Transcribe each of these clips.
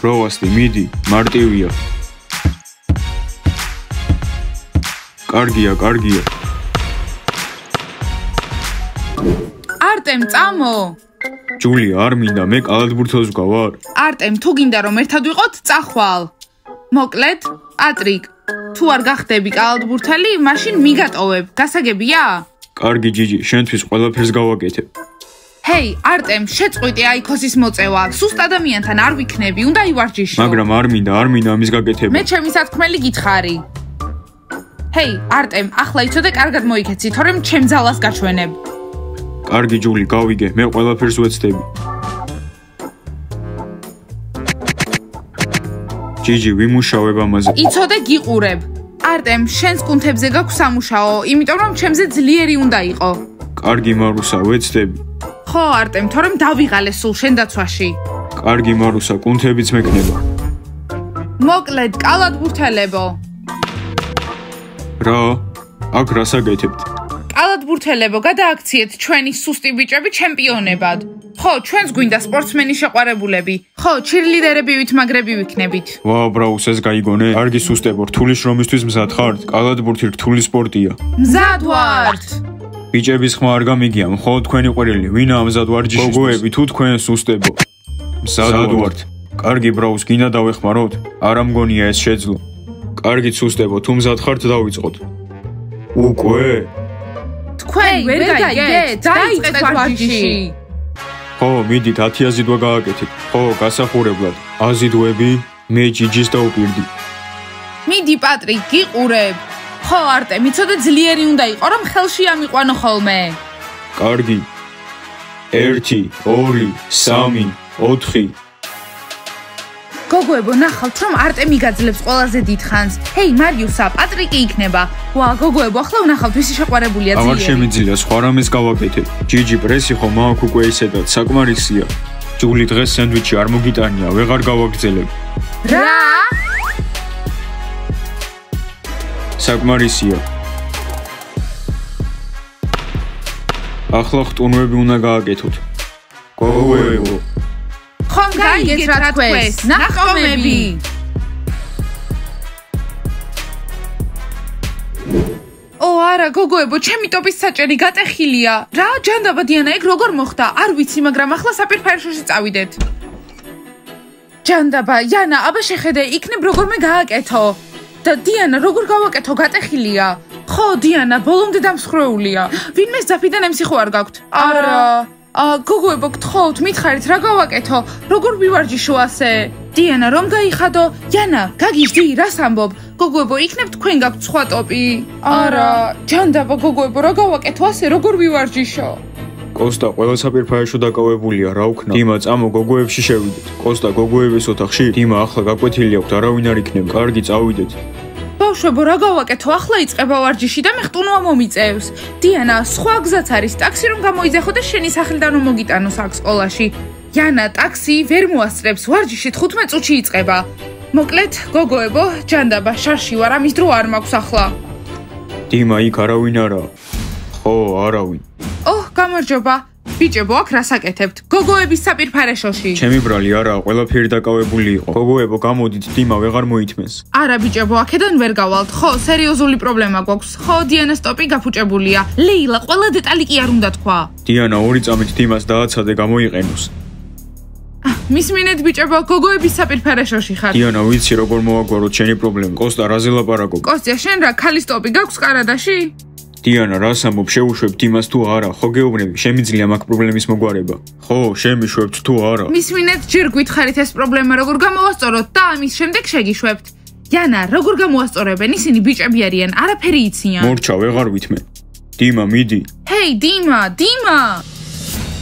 ბროვასტი, მიდი, მარტივია. კარგია. არტემ, წამო. ჯულია, არ მინდა, მე კალათბურთელს ვგავარ. არტემ, თუ გინდა რომ ერთად ვიყოთ, წახვალ. მოკლედ, პატრიკ, თუ არ გახდები კალათბურთელი, მაშინ მიგატოვებ. გასაგებია? კარგი ჯიჯი, შენთვის ყველაფერს გავაკეთებ. ჰეი, არტემ, შეწყვიტე აიქოსის მოწევა. სუსტ ადამიანთან არ ვიქნები, უნდა ივარჯიშო. მაგრამ არ მინდა ამის გაკეთება. მე ჩემი სათქმელი გითხარი. ჰეი, არტემ, ახლა იცოდე კარგად მოიქეცი, თორემ ჩემ ძალას გაჩვენებ. კარგი ჯული, გავიგე, მე ყველაფერს ვეცდები. ჯიჯი, ვიმუშავებ ამაზე. იცოდე გიყურებ. არტემ, შენს კუნთებზე გაქვს სამუშაო, იმიტომ რომ ჩემზე ძლიერი უნდა იყო. კარგი მარუსა, ვეცდები. ხო, არტემ, თორემ დავიღალე სულ შენ დაცვაში. კარგი მარუსა, კუნთებიც მექნება. მოკლედ, კალათბურთელებო. რა? აქ რას აკეთებთ? კალათბურთელებო, გადააქციეთ ჩვენი სუსტი ბიჭები ჩემპიონებად. ხო, ჩვენს გვინდა სპორტსმენი შეყვარებულები. ხო, ჩირლიდერები ვითმაგრები ვიქნებით. ვაუ, ბრაუს, ეს გაიგონე? კარგი სუსტებო, რთული შრომისთვის მზად ხართ? კალათბურთი რთული სპორტია. მზად ვართ. ბიჭების ხმა არ გამიგია, მხოლოდ თქვენი ყვირილი, ვინა ამზად ვარჯიშის? გოგოები, თუ თქვენ სუსტებო. მზად ვართ. კარგი ბრაუს, გინდა დავეხმაროთ? არა მგონია ეს შეძლო. კარგი სუსტებო, თუ მზად ხართ, დავიწყოთ. უკვე? თქვენ ვერ გაიგეთ? დაიწყეთ ვარჯიში. ხო, მიდით 1000 აზიდვა გააკეთეთ. ხო, გასახურებლად. აზიდვები, მე ჯიჯის დავუპირდი. მიდი, პატრიკ, გიყურებ. ხო, არტემ, იცოდე ძლიერი უნდა იყო, რომ ხელში ამიყვანო ხოლმე. კარგი. 1, 2, 3, 4. გოგოებო, ნახავთ, რომ არტემი გაძლებს ყველაზე დიდ ხანს. ჰეი, მარიუსა, პატრიკი იქნება. ვა, გოგოებო, ახლა ვნახავთ, ვისი შეყვარებულია ძლიერი. აღარ შემიძლია, სხვა რამეს გავაკეთებ. ჯიჯი, პრესი ხომ აქ უკვე ისედაც საკმარისია. ჯული დღეს სენდვიჩი არ მოგიტანია, ვეღარ გავაგრძელებ. რა? საკმარისია. ახლა ხტუნვები უნდა გააკეთოთ. გოგოებო. ხომ გაიგეთ რა თქვენს? ნახტომები. ო, არა, გოგოებო, ჩემი ტოპის საჭერი გატეხილია. რა, ჯანდაბა დიანა, ეგ როგორ მოხდა? არ ვიცი, მაგრამ ახლა საპირფარეშოში წავიდეთ. ჯანდაბა, იანა, აბა შეხედე, იქნებ როგორმე გააკეთო. და დიანა, როგორ გავაკეთო, გატეხილია. ხო, დიანა, ბოლომდე დამსხვრეულია. ვინმე ზაფიდან ემსიხო არ გაქვთ? არა. გოგოებო, გთხოვთ, მითხარით, რა გავაკეთო? როგორ ვივარჯიშო ასე? დიანა, რომ გაიხადო? იანა, გაგიჟდი, რას ამბობ? გოგოებო, იქნებ თქვენ გაქვთ სხვა ტოპი? არა. ჯანდაბა, გოგოებო, რა გავაკეთო ასე? როგორ ვივარჯიშო? კოსტა, ყველა საპირფარეშო დაკავებულია, რა უქნა? დიმა, წამო, გოგოებში შევიდეთ. კოსტა, გოგოების ოთახში? დიმა, ახლა გაკვეთილი აქვთ, არავინ არ იქნება. კარგი, წავიდეთ. ბავშვებო, რა გავაკეთო? ახლა იწყება ვარჯიში და მე ხტუნვა მომიწევს. დიანა, სხვა გზაც არის, ტაქსი რომ გამოიძახო და შენი სახელიდან რომ მოგიტანოს აქ სკოლაში. იანა, ტაქსი ვერ მოასწრებს, ვარჯიში 15 წუთში იწყება. მოკლედ, გოგოებო, ჯანდაბა, შარში ვარ, ამის დრო არ მაქვს ახლა. დიმა, იქ არავინ არაა. ხო, არავინ. ოჰ, გამარჯობა. ბიჭებო, აქ რას აკეთებთ? გოგოების საპირფარეშოში. ჩემი ბრალი არაა, ყველაფერი დაკავებული იყო. გოგოებო, გამოდით, დიმა ვეღარ მოითმენს. არა, ბიჭებო, აქედან ვერ გავალთ. ხო, სერიოზული პრობლემა გვაქვს. ხო, დიანას ტოპი გაფუჭებულია. ლეილა, ყველა დეტალი კი არ უნდა თქვა. დიანა, 2 წამით დიმას დააცადე გამოიყენოს. მისმინეთ, ბიჭებო, გოგოების საპირფარეშოში ხარ. დიანა, ვიცი როგორ მოვაგვაროთ შენი პრობლემა. კოსტა, რაზე ლაპარაკობ? კოსტია, შენ რა, ქალის ტოპი გაქვს კანადაში? დიანა, რას ამბობ, შევუშვებ დიმას თუ არა? ხო გეუბნები, შემიძლია მაგ პრობლემის მოგვარება. ხო, შემიშვებთ თუ არა? მისმინეთ, ჯერ გითხარით ეს პრობლემა როგორ გამოვასწოროთ და ამის შემდეგ შეგიშვებთ. იანა, როგორ გამოვასწორებენ? ისინი ბიჭები არიან, არაფერი იციან. მორჩა, ვეღარ ვითმე. დიმა, მიდი. ჰეი, დიმა.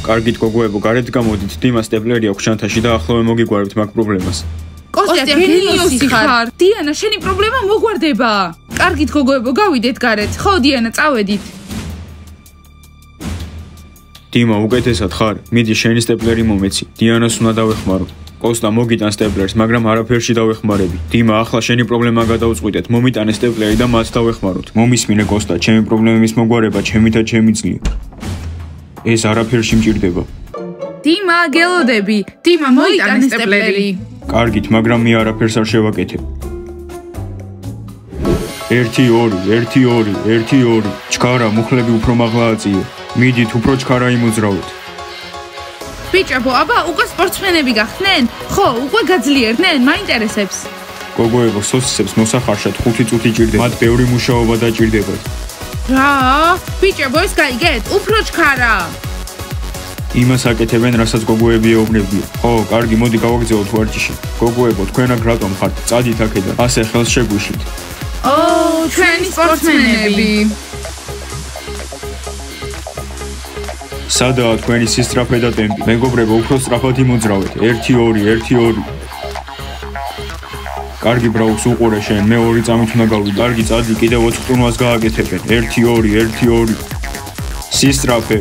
კარგით, გოგოებო, გარეთ გამოდით, დიმა სტეპლერი აქვს ჩანთაში და ახლავე მოგიგვარებთ მაგ პრობლემას. კოსტია, გენიოსი ხარ. დიანა, შენი პრობლემა მოგვარდება. კარგით, გოგოებო, გავიდეთ გარეთ. ხო, დიანა, წავედით. დიმა, უკეთესად ხარ? მიდი, შენი სტეპლერი მომეცი. დიანას უნდა დავეხმარო. კოსტა, მოგიტან სტეპლერს, მაგრამ არაფერში დავეხმარები. დიმა, ახლა შენი პრობლემა გადავწყვიტეთ. მომიტანე სტეპლერი და მათ დავეხმაროთ. მომისმინე, კოსტა, ჩემი პრობლემის მოგვარება ჩემითაც შემიძლია. ეს არაფერში მჭირდება. დიმა, გელოდები. დიმა, მოიტანე სტეპლერი. კარგით, მაგრამ მე არაფერს არ შევაკეთებ. 1-2 ჩქარა მუხლები უფრო მაღლა აწიე. მიდით უფრო ჩქარა იმოძრავეთ. ბიჭებო, აბა უკვე სპორტსმენები გახდნენ? ხო, უკვე გაძლიერდნენ? მაინტერესებს. გოგოებო, სოსისებს მოსახარშად 5 წუთი ჭირდება. მათ ბევრი მუშაობა დაჭირდებათ. რა? ბიჭებო, ეს გაიგეთ? უფრო ჩქარა. იმას აკეთებენ, რასაც გოგოები ეუბნებიან. ხო, კარგი, მოდი გავაგზავნოთ ვარჯიში. გოგოებო, თქვენ აქ რატომ ხართ? წადით აქედან. ასე ხელს შეგვიშლით. ჩვენი სპორტსმენები. სადაა თქვენი სისწრაფე და ტემპი? მეგობრებო, უფრო სწრაფად იმოძრავეთ. 1-2. კარგი, ბრაუს უყურე შენ, მე 2 წამით უნდა გავიდე. კარგი, წადი, კიდევ 4 ყრუნვას გააკეთებენ. 1-2. სისწრაფე.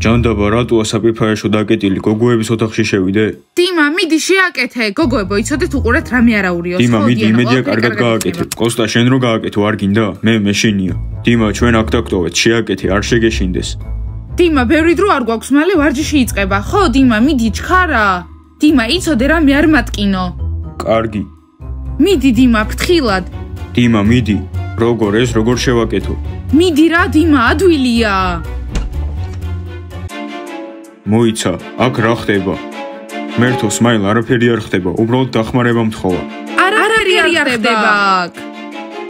ჯანდაბა, რატოა საპირფარეშო დაკეტილი? გოგოების ოთახში შევიდე? დიმა, მიდი შეაკეთე. გოგოებო, იცოდეთ უყურეთ რა მეარაურიოს. დიმა, მიდი, იმედია კარგად გააკეთებ. კოსტა, შენ რო გააკეთო, არ გინდა? მე მეშინია. დიმა, ჩვენ აქ დაგტოვეთ, შეაკეთე, არ შეგეშინდეს. დიმა, ბევრი დრო არ გვაქვს, მალე ვარჯიში იწყება. ხო, დიმა, მიდი, ჩქარა. დიმა, იცოდე რა მე არ მატკინო. კარგი. მიდი, დიმა, ფრთხილად. დიმა, მიდი. როგორ შევაკეთო? მიდი რა, დიმა, ადვილია. მოიცა, აქ რა ხდება? მერთო, სმაილ, არაფერი არ ხდება, უბრალოდ დახმარება მთხოვა. არაფერი არ ხდება აქ.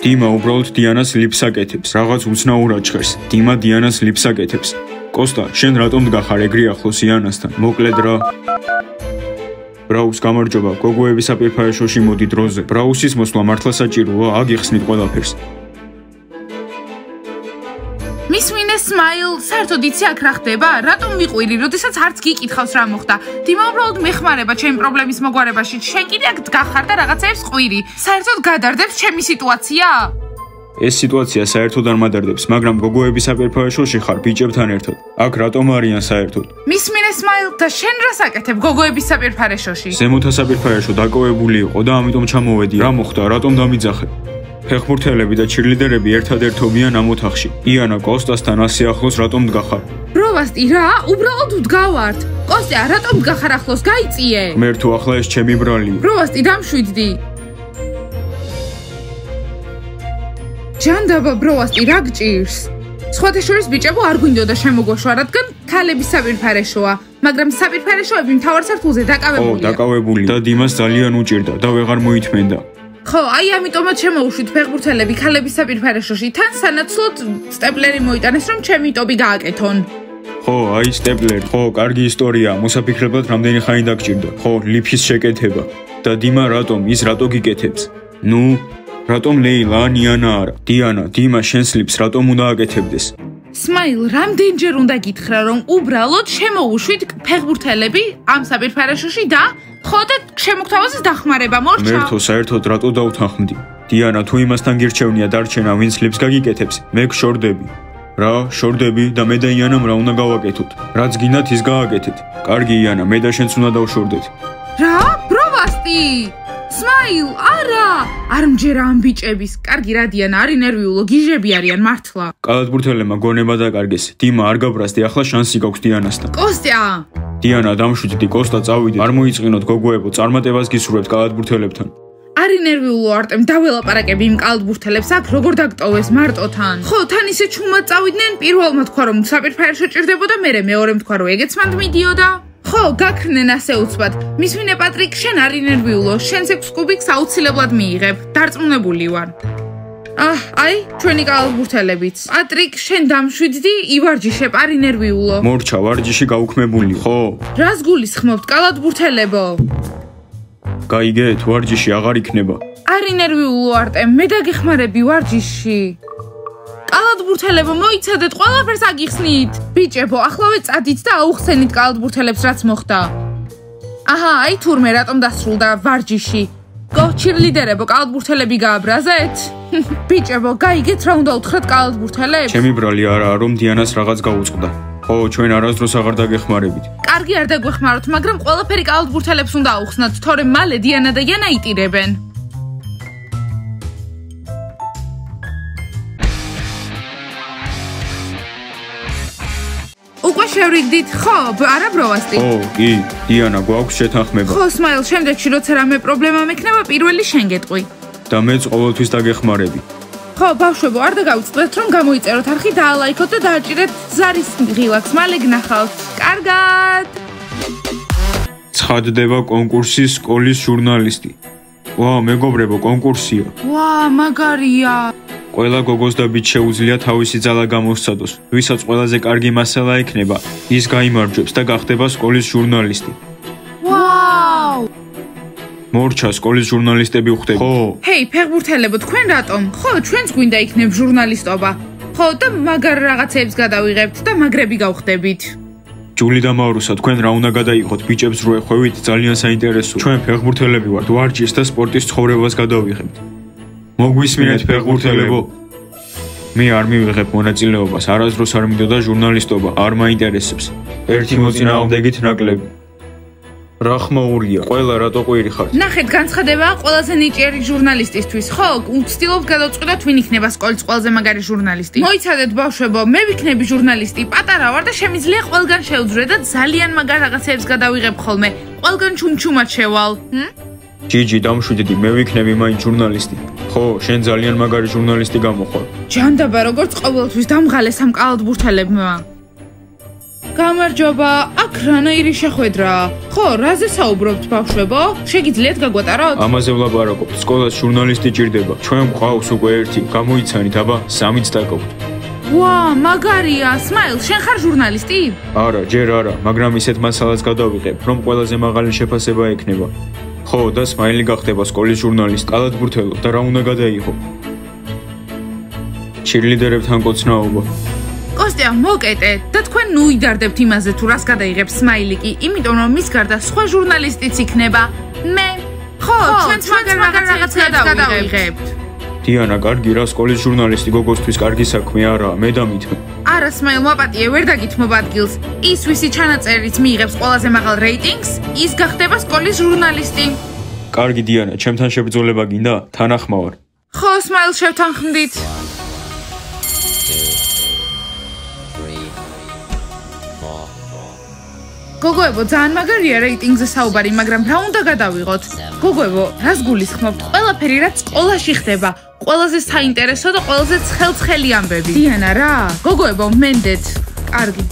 დიმა უბრალოდ დიანას ლიფს აკეთებს, რაღაც უცნაურად ჟღერს. დიმა დიანას ლიფს აკეთებს. კოსტა, შენ რატომ დგახარ ეგრე ახლოს იანასთან? მოკლედ რა. ბრაუს, გამარჯობა, გოგოების საპირფარეშოში მოდი დროზე. ბრაუსის მოსვლა მართლა საჭიროა, აგიხსნით ყველაფერს. მისმინე სმაილ, საერთოდ იცი აქ რა ხდება? რატომ მიყვირი, როდესაც არც გიკითხავს რა მოხდა? დიმა უბრალოდ მეხმარება ჩემი პრობლემის მოგვარებაში. შენ კიდე აქ დგახარ და რაღაცეებს ყვირი. საერთოდ გადარდებს ჩემი სიტუაცია? ეს სიტუაცია საერთოდ არ მადარდებს, მაგრამ გოგოების საპირფარეშოში ხარ ბიჭებთან ერთად. აქ რატომ არიან საერთოდ? მისმინე სმაილ, და შენ რას აკეთებ გოგოების საპირფარეშოში? ზემოთა საპირფარეშო დაკავებული იყო და ამიტომ ჩამოვედი. რა მოხდა? რატომ დამიძახე? ფეხბურთელები და ჩირლიდერები ერთადერთობიან ამ ოთახში. იანა, კოსტასთან ასე ახლოს რატომ დგახარ? პროვასტი რა, უბრალოდ ვდგავართ. კოსტა, რატომ დგახარ ახლოს? გაიწიე. მერთო, ახლა ეს ჩემი ბრალია. პროვასტი, დამშვიდდი. ჯანდაბა, პროვასტი, რა გჭირს? სხვათა შორის ბიჭებო არ გვინდოდა შემოგვაშვა, რადგან ქალების საპირფარეშოა, მაგრამ საპირფარეშოები მთავარ სართულზე დაკავებულია. დაკავებული და დიმას ძალიან უჭირდა და ვეღარ მოითმენდა. ხო, აი ამიტომაც შემოუშვით ფეხბურთელები ქალების საპირფარეშოში. თან სანაცვლოდ სტეპლერი მოიტანეს, რომ ჩემი ტობი გააკეთონ. ხო, აი სტეპლერი. ხო, კარგი ისტორია. მოსაფიქრებლად რამდენი ხანი დაგჭირდა. ხო, ლიფის შეკეთება. და დიმა რატომ? ის რატო გიკეთებს? ნუ, რატომ ლეილა ან იანა არა? დიანა, დიმა შენს ლიფს რატომ უნდა აკეთებდეს? სმაილ, რამდენჯერ უნდა გითხრა, რომ უბრალოდ შემოუშვით ფეხბურთელები ამ საპირფარეშოში და ხო და შემოგთავაზეს დახმარება, მორჩა. მერთო, საერთოდ რატო დავთანხმდი? დიანა, თუ იმასთან გირჩევნია დარჩენა, ვინც ლიფს გაგიკეთებს, მე გშორდები. რა, შორდები და მე და იანამ რა უნდა გავაკეთოთ? რაც გინდათ ის გააკეთეთ. კარგი იანა, მე და შენც უნდა დავშორდეთ. რა? პროვასტი! სმაილ, არა! არ მჯერა ამ ბიჭების. კარგი რა დიანა, არის ნერვიულო, გიჟები არიან მართლა. კალათბურთელებმა გონება დაკარგეს. დიმა არ გაბრაზდი, ახლა შანსი გაქვს დიანასთან. კოსტა! დიანა, დამშვიდდი, კოსტა წავიდეთ. არ მოიწყინოთ გოგოებო, წარმატებას გისურვებთ კალათბურთელებთან. არის ნერვიულო არტემ, დაველაპარაკები იმ კალათბურთელებს აქ როგორ დაგტოვეს მარტოთან. ხო, თან ისე ჩუმად წავიდნენ, პირველმა თქვა რომ საპირფარეშო ჭირდებოდა, მერე მეორემ თქვა რომ ეგეც მანდ მიდიოდა. ხო, გაქრნენ ასე უცბად. მისმინე პატრიკ, შენ არის ნერვიულო, შენს 6 კუბიკს აუცილებლად მიიღებ. დარწმუნებული ვარ. აი, ჩვენი კალათბურთელებიც. პატრიკ, შენ დამშვიდდი, ივარჯიშებ, არის ნერვიულო. მორჩა, ვარჯიში გაუქმებული, ხო? რას გულისხმობთ, კალათბურთელებო? გაიგეთ, ვარჯიში აღარ იქნება. არის ნერვიულო არტემ, მე დაგეხმარები ვარჯიში. კალათბურთელებო, მოიცადეთ, ყველაფერს აგიხსნით. ბიჭებო, ახლავე წადით და აუხსენით კალათბურთელებს რაც მოხდა. აჰა, აი თურმე რატომ დასრულდა ვარჯიში. ჩირლიდერებო, კალათბურთელები გააბრაზეთ? ბიჭებო, გაიგეთ რა უნდა უთხრათ კალათბურთელებს? ჩემი ბრალი არაა, რომ დიანას რაღაც გაუწყდა. ხო, ჩვენ არასდროს აღარ დაგეხმარებით. კარგი, არ დაგვეხმაროთ, მაგრამ ყველაფერი კალათბურთელებს უნდა აუხსნათ, თორემ მალე დიანა და იანა იტირებენ. უკვე შევრიგდით, ხო, არა ბროვასტი. ო, კი, დიანა, გვაქვს შეთანხმება. ხო, სმაილ, შემდეგში როცა რამე პრობლემა მექნება, პირველი შენ გეტყვი. და მეც ყოველთვის დაგეხმარები. ხო, ბავშვებო, არ დაგავიწყდეთ, რომ გამოიწეროთ არხი, დაალაიქოთ და დააჭირეთ ზარის ღილაკს, მალე გნახავთ. კარგად! ცხადდება კონკურსის სკოლის ჟურნალისტი. ვა, მეგობრებო, კონკურსია. ვა, მაგარია. ყველა გოგოს და ბიჭს შეუძლია თავისი ძალა გამოსცადოს. ვისაც ყველაზე კარგი მასალა ექნება, ის გაიმარჯვებს და გახდება სკოლის ჟურნალისტი. ვაუ! მორჩა, სკოლის ჟურნალისტები ვხდები. ხო, ჰეი, ფეხბურთელებო, თქვენ რატომ? ხო, ჩვენც გვინდა იქნებ ჟურნალისტობა. ხო, და მაგარ რაღაცებს გადავიღებთ და მაგრები გავხდებით. ჯული და მავრუსა, თქვენ რა უნდა გადაიღოთ? ბიჭებს რო ეხვევით, ძალიან საინტერესოა. ჩვენ ფეხბურთელები ვართ, ვარჯიშს და სპორტის ცხოვრებას გადავიღებთ. მოგვისმინეთ ფეხბურთელებო. მე არ მივიღებ მონაწილეობას, არასდროს არ მინდოდა ჟურნალისტობა, არ მაინტერესებს. ერთი მოწინააღმდეგით ნაკლები. რა ხმაურია, ყველა რატო ყვირი ხართ? ნახეთ, განცხადებაა ყველაზე ნიჭიერი ჟურნალისტისთვის. ხო, ვცდილობთ გადავწყვიტოთ, ვინ იქნება სკოლის ყველაზე მაგარი ჟურნალისტი. მოიცადეთ ბავშვებო, მე ვიქნები ჟურნალისტი, პატარა ვარ და შემიძლია ყველგან შევძვრე და ძალიან მაგარ რაღაცებს გადავიღებ ხოლმე. ყველგან ჩუმჩუმად შევალ. ჯიჯი, დამშვიდდი, მე ვიქნები მაინც ჟურნალისტი. ხო, შენ ძალიან მაგარი ჟურნალისტი გამოხარ. ჯანდაბა, როგორც ყოველთვის დამღალე სამკალათბურთელებმა. გამარჯობა, აქ რანაირი შეხვედრა? ხო, რაზე საუბრობთ ბავშვებო? შეგიძლიათ გაგვატაროთ? ამაზე ვლაპარაკობთ, სკოლას ჟურნალისტი ჭირდება. ჩვენ გვყავს უკვე ერთი, გამოიცანით, აბა, სამიც დაგაგვთ. ვა, მაგარია, სმაილ, შენ ხარ ჟურნალისტი? არა, ჯერ არა, მაგრამ ისეთ მასალას გადავიღებ, რომ ყველაზე მაღალი შეფასება ექნება. ხო, და სმაილი გახდება სკოლის ჟურნალისტი, კალათბურთელო და რა უნდა გადაიღო? ჩირლიდერებთან კოცნაობა. კოსტია, მოკეტე და თქვენ ნუ იდარდებთ იმაზე თუ რას გადაიღებს სმაილი კი, იმიტომ რომ მის გარდა სხვა ჟურნალისტიც იქნება. მე. ხო, ჩვენც მაგარ რაღაცებს გადავიღებთ. დიანა, კარგი რა, სკოლის ჟურნალისტი გოგოსთვის კარგი საქმე არაა, მე დამითმე. არა, სმაილ, მოპატიე, ვერ დაგითმობ ადგილს. ის ვისი ჩანაწერით მიიღებს ყველაზე მაღალ რეიტინგს, ის გახდება სკოლის ჟურნალისტი. კარგი დიანა, ჩემთან შებრძოლება გინდა? თანახმავარ. ხო, სმაილ, შევთანხმდით. გოგოებო, ძალიან მაგარია რეიტინგზე საუბარი, მაგრამ რა უნდა გადავიღოთ? გოგოებო, რას გულისხმობთ? ყველაფერი რაც სკოლაში ხდება, ყველაზე საინტერესო და ყველაზე ცხელცხელი ამბები. დიანა, რა? გოგოებო, მენდეთ. კარგი.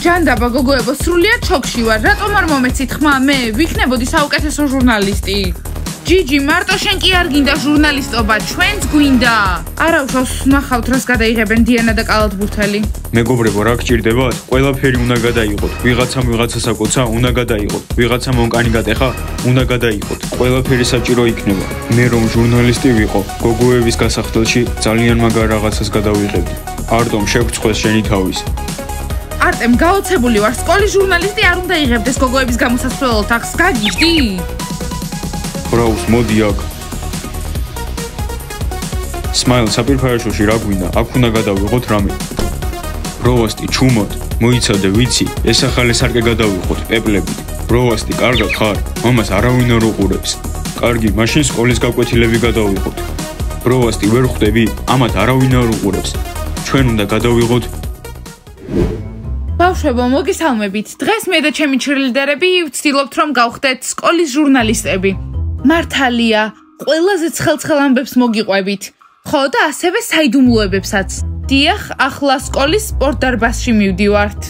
ჯანდაბა, გოგოებო, სრულიად შოკში ვარ. რატომ არ მომეცით ხმა? მე ვიქნებოდი საუკეთესო ჟურნალისტი. ჯიჯი, მარტო შენ კი არ გინდა ჟურნალისტობა, ჩვენც გვინდა. არა უშავს, ნახავთ რას გადაიღებენ დიანა და კალათბურთელი. მეგობრებო, რა გჭირდებათ? ყველაფერი უნდა გადაიღოთ. ვიღაცამ ვიღაცას აკოცა, უნდა გადაიღოთ. ვიღაცა მონკანი გატეხა, უნდა გადაიღოთ. ყველაფერი საჭირო იქნება. მე რომ ჟურნალისტი ვიყო, გოგოების გასახდელში ძალიან მაგარ რაღაცას გადავიღებდი. არტომ, შეგწყვეს შენი თავის. არტემ, გაოცებული ვარ, სკოლის ჟურნალისტი არ უნდა იღებდეს გოგოების გამოსასვლელად ახს, გაგიჟდი? ბრაუს, მოდი აქ. სმაილ, საპირფარეშოში რა გვინდა? აქ უნდა გადავიღოთ რამე. ბროვასტი, ჩუმად, მოიცადე, ვიცი, ეს ახალი სარკე გადავიღოთ, პეპლებით. ბროვასტი, კარგად ხარ? მამას არავინ არ უყურებს. კარგი, მაშინ სკოლის გაკვეთილები გადავიღოთ. ბროვასტი, ვერ ხვდები? ამათ არავინ არ უყურებს. ჩვენ უნდა გადავიღოთ. ბავშვებო, მოგესალმებით. დღეს მე და ჩემი ჩირლიდერები ვცდილობთ რომ გავხდეთ სკოლის ჟურნალისტები. მართალია, ყველაზე ცხელცხელ ამბებს მოგიყვებით. ხო და ასევე საიდუმლოებებსაც. დიახ, ახლა სკოლის სპორტ დარბაზში მივდივართ.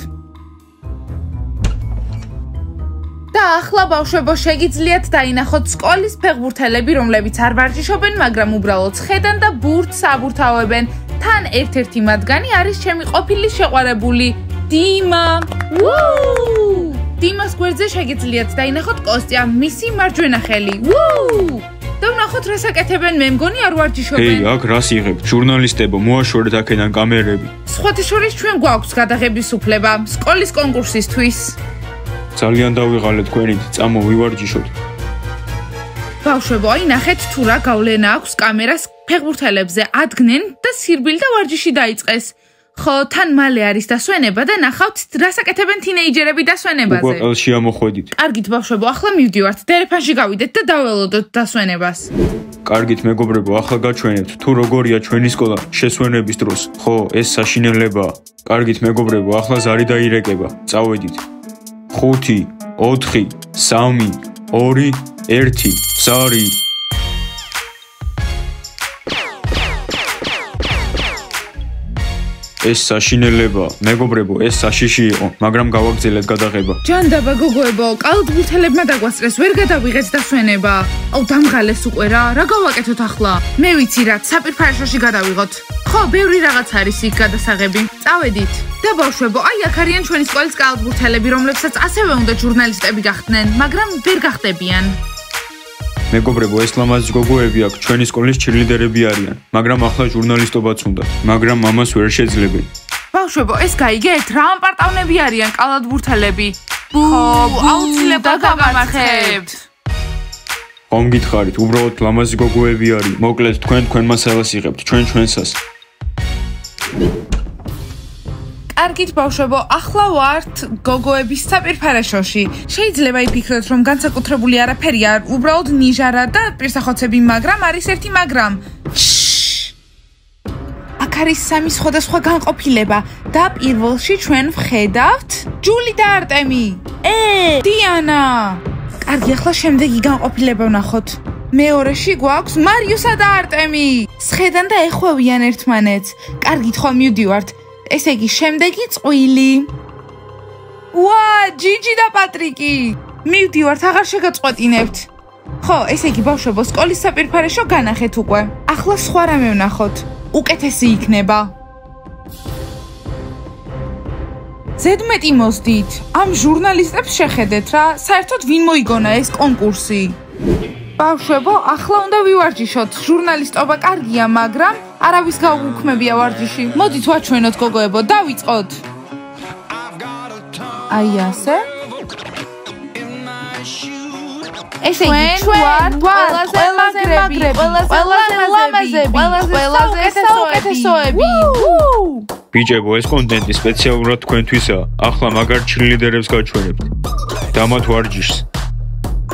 და ახლა ბავშვებო, შეგიძლიათ დაინახოთ სკოლის ფეხბურთელები, რომლებიც არ ვარჯიშობენ, მაგრამ უბრალოდ ხედან და ბურთს აბურთავებენ. თან ერთ-ერთი მათგანი არის ჩემი ყოფილი შეყვარებული დიმა. დიმას გვერდზე შეგიძლიათ დაინახოთ კოსტია, მისი მარჯვენა ხელი. და ვნახოთ რას აკეთებენ, მე მგონი არ ვარჯიშობენ. ეი, აქ რას იღებთ? ჟურნალისტებო, მოაშორეთ აქედან კამერები. სხვათა შორის ჩვენ გვაქვს გადაღების უფლება სკოლის კონკურსისთვის. ძალიან დავიღალეთ თქვენით, წამო ვივარჯიშოთ. ბავშვებო, აი ნახეთ თუ რა გავლენა აქვს კამერას ფეხბურთელებზე, ადგნენ და სირბილ და ვარჯიში დაიწყეს. ხო, თან მალე არის დასვენება და ნახავთ, რას აკეთებენ თინეიჯერები დასვენებაზე. უკვე ყელში ამოხვედით. კარგით, ბავშვებო, ახლა მივდივართ, დერეფანში გავიდეთ და დაველოდოთ დასვენებას. კარგით, მეგობრებო, ახლა გაჩვენებთ, თუ როგორია ჩვენი სკოლა შესვენების დროს. ხო, ეს საშინელებაა. კარგით, მეგობრებო, ახლა ზარი დაირეკება. წავედით. 5, 4, 3, 2, 1, ზარი. ეს საშინელებაა. მეგობრებო, ეს საშიში იყო, მაგრამ გავაგრძელეთ გადაღება. ჯანდაბა გოგოებო, კალათბურთელებმა დაგვასწრეს, ვერ გადავიღეთ დასვენება. აუ, დამღალეს უკვე რა გავაკეთოთ ახლა? მე ვიცი რა, საპირფარეშოში გადავიღოთ. ხო, ბევრი რაღაც არის იქ გადასაღები. წავედით. და ბავშვებო, აი აქ არიან ჩვენი სკოლის კალათბურთელები, რომლებსაც ასევე უნდა ჟურნალისტები გახდნენ, მაგრამ ვერ გახდებიან. მეგობრებო, ეს ლამაზი გოგოები აქ ჩვენი სკოლის ჩირლიდერები არიან, მაგრამ ახლა ჟურნალისტობაც უნდა, მაგრამ ამას ვერ შეძლებენ. ბავშვებო, ეს გაიგეთ, რა ამპარტავნები არიან კალათბურთელები? აუცილებლად გამარხებთ. ხომ გითხარით, უბრალოდ ლამაზი გოგოები არიან. მოკლედ, თქვენ მასალას იღებთ, ჩვენსას. კარგით, ბავშვებო, ახლა ვართ გოგოების საპირფარეშოში. შეიძლება იფიქროთ, რომ განსაკუთრებული არაფერი არ, უბრალოდ ნიჟარა და პირსახოცები, მაგრამ არის ერთი მაგრამ. აქ არის სამი სხვადასხვა განყოფილება და პირველში ჩვენ ვხედავთ ჯული და არტემი. დიანა. კარგი, ახლა შემდეგი განყოფილება ვნახოთ. მეორეში გვაქვს მარიუსა და არტემი. სხედან და ეხვევიან ერთმანეთს. კარგით, ხომ მივდივართ. ესე იგი, შემდეგი წყვილი. ჯიჯი და პატრიკი. მივდივართ, აღარ შეგაწყვეტინებთ. ხო, ესე იგი, ბავშვებო, სკოლის საპირფარეშო განახეთ უკვე. ახლა სხვა რამე ვნახოთ. უკეთესი იქნება. ზედმეტი მოსდით. ამ ჟურნალისტებს შეხედეთ რა, საერთოდ ვინ მოიგონა ეს კონკურსი. ბავშვებო, ახლა უნდა ვივარჯიშოთ. ჟურნალისტობა კარგია, მაგრამ არავის გაუქმებია ვარჯიში. მოდით ვაჩვენოთ გოგოებო, დავიწყოთ. აი ასე. ესე იგი, ჩვენ ყველაზე მაგრები, ყველაზე ლამაზები, ყველაზე საუკეთესოები. ბიჭებო, ეს კონტენტი სპეციალურად თქვენთვისაა. ახლა მაგარ ჩირლიდერებს გაჩვენებთ. დამათ ვარჯიშს.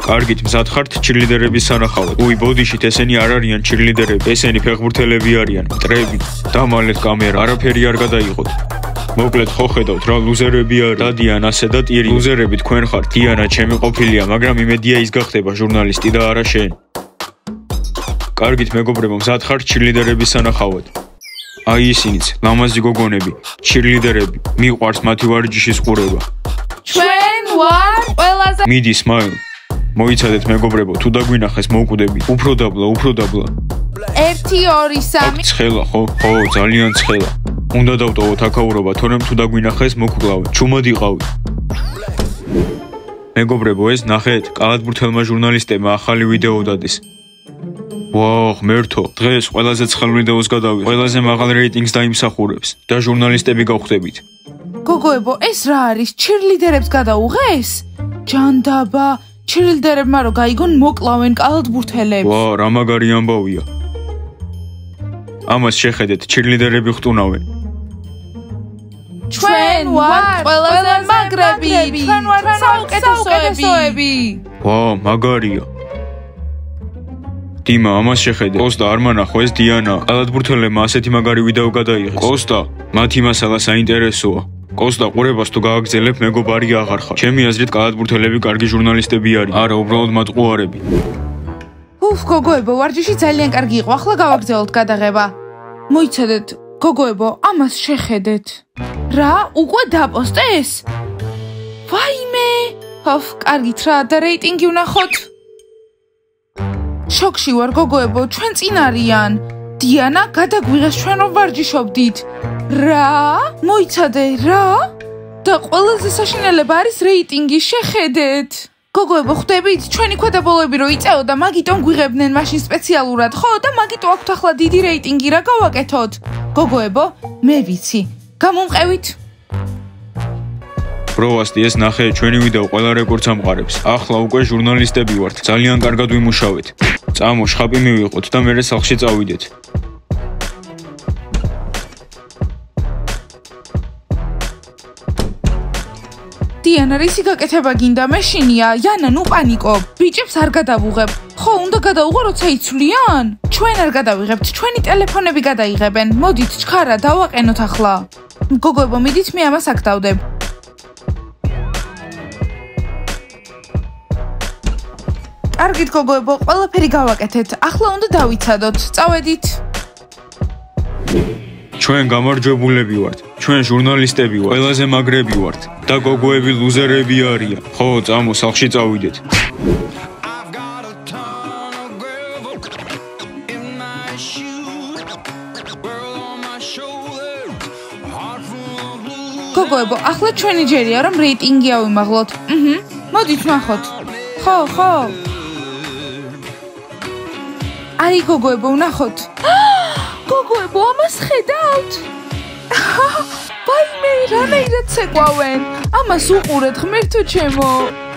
კარგით, მზად ხართ ჩირლიდერების სანახავად. ბოდიშით, ესენი არ არიან ჩირლიდერები, ესენი ფეხბურთელები არიან. მტრებით, დამალეთ კამერა, არაფერი არ გადაიღოთ. მოკლედ, ხო ხედავთ რა ლუზერები არა. დადიან ასე და ტირი. ლუზერები თქვენ ხართ. დიანა ჩემი ყოფილია, მაგრამ იმედია ის გახდება ჟურნალისტი და არა შენ. კარგით, მეგობრებო, მზად ხართ ჩირლიდერების სანახავად. აი ისინიც, ლამაზი გოგონები, ჩირლიდერები, მიყვარს მათი ვარჯიშის ყურება. ჩვენ ვართ ყველაზე მიდი, სმაილ. მოიცადეთ მეგობრებო, თუ დაგვინახეს მოვკვდებით. უფრო დაბლა. 1 2 3 ცხელა, ხო, ძალიან ცხელა. უნდა დავტოვოთ აქაურობა, თორემ თუ დაგვინახეს მოგკლავთ. ჩუმად იყავით. მეგობრებო, ეს ნახეთ, კალათბურთელმა ჟურნალისტებმა ახალი ვიდეო დადეს. ღმერთო, დღეს ყველაზე ცხელ ვიდეოს გადავიღეთ. ყველაზე მაღალ რეიტინგს დაიმსახურებს და ჟურნალისტები გავხდებით. გოგოებო, ეს რა არის? ჩირლიდერებს გადაუღეს? ჯანდაბა, ჩირლიდერებმა რო გაიგონ მოკლავენ კალათბურთელებს. რა მაგარი ამბავია. ამას შეხედეთ, ჩირლიდერები ხტუნავენ. ჩვენ ვართ ყველაზე მაგრები, ჩვენ ვართ საუკეთესოები. მაგარია. დიმა, ამას შეხედე. კოსტა, არ მანახო, ეს დიანა. კალათბურთელებმა ასეთი მაგარი ვიდეო გადაიღეს. კოსტა, მათი მასალა საინტერესოა. კოსტა, ყურებას თუ გააგრძელებ, მეგობარი აღარ ხარ. ჩემი აზრით, კალათბურთელები კარგი ჟურნალისტები არიან. არა, უბრალოდ მათ ყუარები. გოგოებო, ვარჯიში ძალიან კარგი იყო. ახლა გავაგრძელოთ გადაღება. მოიცადეთ, გოგოებო, ამას შეხედეთ. რა, უკვე დაპოსტეს? ვაიმე! კარგით რა, და რეიტინგი ვნახოთ. შოქში ვარ, გოგოებო, ჩვენ წინ არიან. დიანა, გადაგვიღეს, ჩვენ რომ ვარჯიშობდით. რა? მოიცადე, რა? და ყველაზე საშინელება არის რეიტინგი, შეხედეთ. გოგოებო, ხვდებით, ჩვენი ქვედაბოლოები რო იწეოდა, მაგიტომ გვიღებდნენ მაშინ სპეციალურად, ხო? და მაგიტო აქვთ ახლა დიდი რეიტინგი, რა გავაკეთოთ? გოგოებო, მე ვიცი. გამომყევით. პროვასტი, ეს ნახე, ჩვენი ვიდეო ყველა რეკორდს ამყარებს. ახლა უკვე ჟურნალისტები ვართ. ძალიან კარგად ვიმუშავეთ. წამო, შხაპი მივიღოთ და მერე სახლში წავიდეთ. დიანა, რისი გაკეთება გინდა? მეშინია, Яна, ნუ პანიკობ. ბიჭებს არ გადავუღებ. ხო, უნდა გადაუღო, როცა იცვლიან? ჩვენ არ გადავიღებთ, ჩვენი ტელეფონები გადაიღებენ. მოდით, ჩქარა, დავაყენოთ ახლა. გოგოებო, მიდით მე ამას აქ დავდებ. კარგით, გოგოებო, ყველაფერი გავაკეთეთ. ახლა უნდა დავიცადოთ. წავედით. ჩვენ გამარჯვებულები ვართ. ჩვენ ჟურნალისტები ვართ. ყველაზე მაგრები ვართ. და გოგოები ლუზერები არიან. ხო, წამო, სახლში წავიდეთ. გოგოებო, ახლა ჩვენი ჯერია, რომ რეიტინგი ავიმაღლოთ. მოდით ნახოთ. ხო. აი, გოგოებო, ვნახოთ. გოგოებო, ამას ხედავთ? ვაიმე, რანაირად ცეკვავენ? ამას უყურეთ, ღმერთო ჩემო.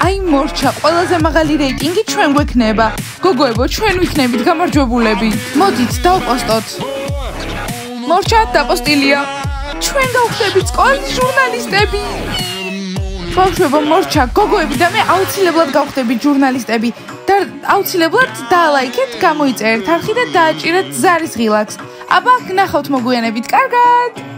აი, მორჩა, ყველაზე მაღალი რეიტინგი ჩვენ გვექნება. გოგოებო, ჩვენ ვიქნებით გამარჯვებულები. მოდით, დავპოსტოთ. მორჩა, დაპოსტილია. ჩვენ გავხდებით სკოლის ჟურნალისტები. ბავშვებო, მორჩა, გოგოები და მე აუცილებლად გავხდებით ჟურნალისტები. და აუცილებლად დალაიქეთ, გამოიწერეთ არხი და დააჭირეთ ზარის ღილაკს. აბა, ნახავთ მოგვიანებით. კარგად.